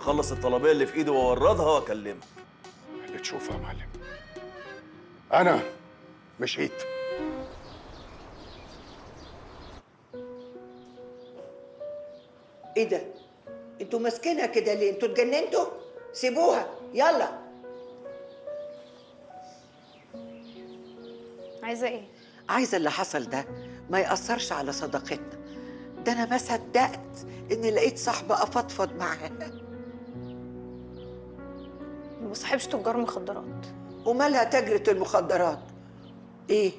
اخلص الطلبيه اللي في ايدي واوردها واكلمك. اللي تشوفه يا معلم. انا مشيت. ايه ده؟ انتوا ماسكينها كده ليه؟ انتوا اتجننتوا؟ سيبوها يلا. عايزه ايه؟ عايزه اللي حصل ده ما يأثرش على صداقتنا. ده انا ما صدقت اني لقيت صاحبه افضفض معاها. ما بصاحبش تجار مخدرات. ومالها تاجرة المخدرات؟ ايه؟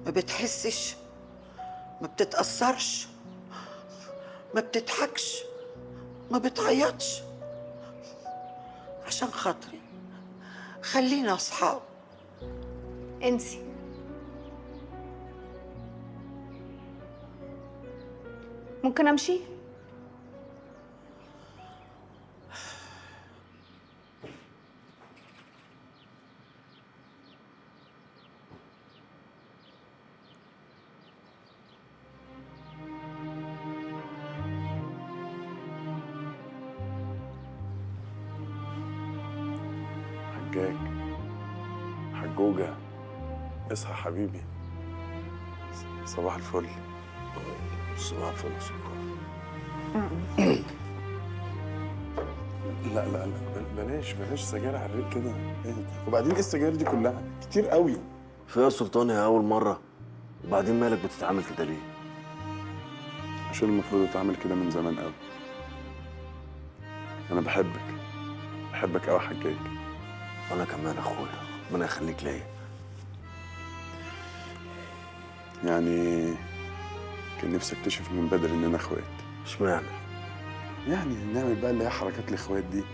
ما بتحسش؟ ما بتتأثرش؟ ما بتضحكش؟ ما بتعيطش؟ عشان خاطري خلينا اصحاب. انسي. ممكن امشي؟ حجاج، حجوجة، اصحى حبيبي. صباح الفل. صباح الفل يا سلطان. لا لا لا، بلاش سجاير على الريق كده. ايه ده؟ وبعدين ايه السجاير دي كلها؟ كتير قوي. فيها يا سلطان، هي اول مره. وبعدين مالك بتتعامل كده ليه؟ عشان المفروض اتعامل كده من زمان قوي. انا بحبك قوي حجاج. وانا كمان اخويا، ربنا يخليك ليا. يعني كان نفسي اكتشف من بدري اننا اخوات. اشمعنى؟ يعني نعمل بقى اللي هي حركات الاخوات دي،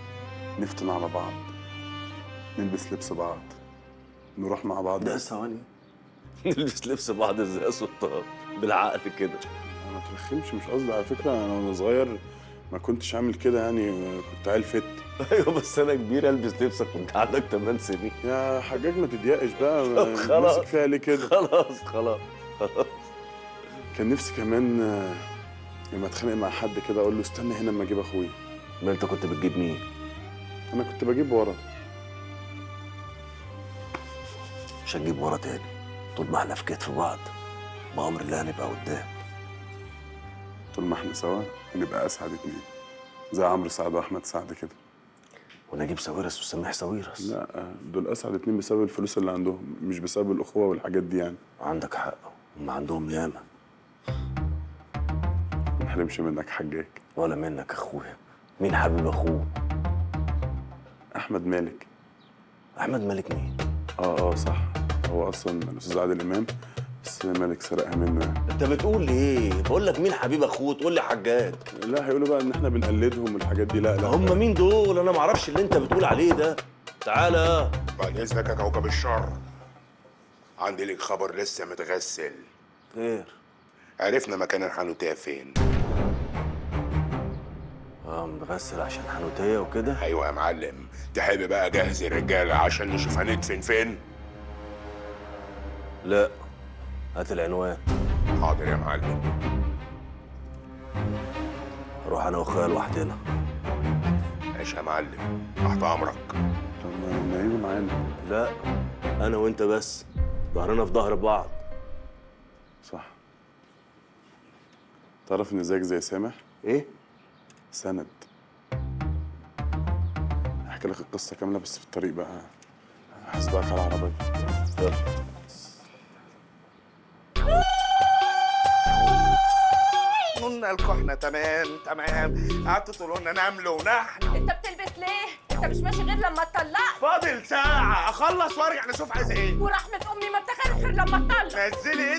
نفتن على بعض، نلبس لبس بعض، نروح مع بعض. ده ثواني. نلبس لبس بعض ازاي يا سلطان؟ بالعقل كده. انا ما ترخمش، مش قصدي على فكره. انا وانا صغير ما كنتش عامل كده، يعني كنت عيل فت. ايوه بس انا كبير البس لبسك وانت عندك 8 سنين. يا حجاج ما تضيقش بقى. طب خلاص. ماسك فيها ليه كده؟ خلاص. كان نفسي كمان لما اتخانق مع حد كده اقول له استنى هنا اما اجيب اخويا. ما انت كنت بتجيب مين؟ انا كنت بجيب ورا. مش هنجيب ورا تاني. طول ما احنا في كتف بعض بأمر الله هنبقى قدام. طول ما احنا سوا هنبقى اسعد اتنين، زي عمرو سعد واحمد سعد كده. ونجيب ساويرس وسميح ساويرس. لا، دول اسعد اتنين بسبب الفلوس اللي عندهم، مش بسبب الاخوه والحاجات دي يعني. عندك حق، هم عندهم ياما. ما نحرمش منك حجاج. ولا منك اخويا. مين حبيب اخوه؟ احمد مالك. احمد مالك مين؟ صح. هو اصلا الاستاذ عادل امام، بس مالك سرقها منه يعني. انت بتقول ايه؟ بقول لك مين حبيب اخوه تقول لي حجاج. لا، هيقولوا بقى ان احنا بنقلدهم والحاجات دي. لا هم مين دول؟ انا ما اعرفش اللي انت بتقول عليه ده. تعالى. بعد اذنك يا كوكب الشر، عندي لك خبر لسه متغسل. خير؟ عرفنا مكان الحانوتيه فين. متغسل عشان حانوتيه وكده؟ ايوه يا معلم. تحب بقى جهز الرجاله عشان نشوف هندفن فين؟ لا، هات العنوان. حاضر يا معلم. روح انا واخويا لوحدنا. ماشي يا معلم، تحت امرك. طب ما يجوا معانا. لا، انا وانت بس، ظهرنا في ظهر بعض. صح. تعرف ان زيك زي سامح؟ ايه؟ سند. احكي لك القصه كامله بس في الطريق بقى. هسبقك على العربيه. يلا. قلنا الكحنه تمام. قعدتوا تقولوا لنا نمل ونحل. انت بتلبس ليه؟ انت مش ماشي غير لما تطلع. فاضل ساعه اخلص وارجع نشوف عايز ايه. ورحمة امي ما بتخلف غير لما تطلع. نزلي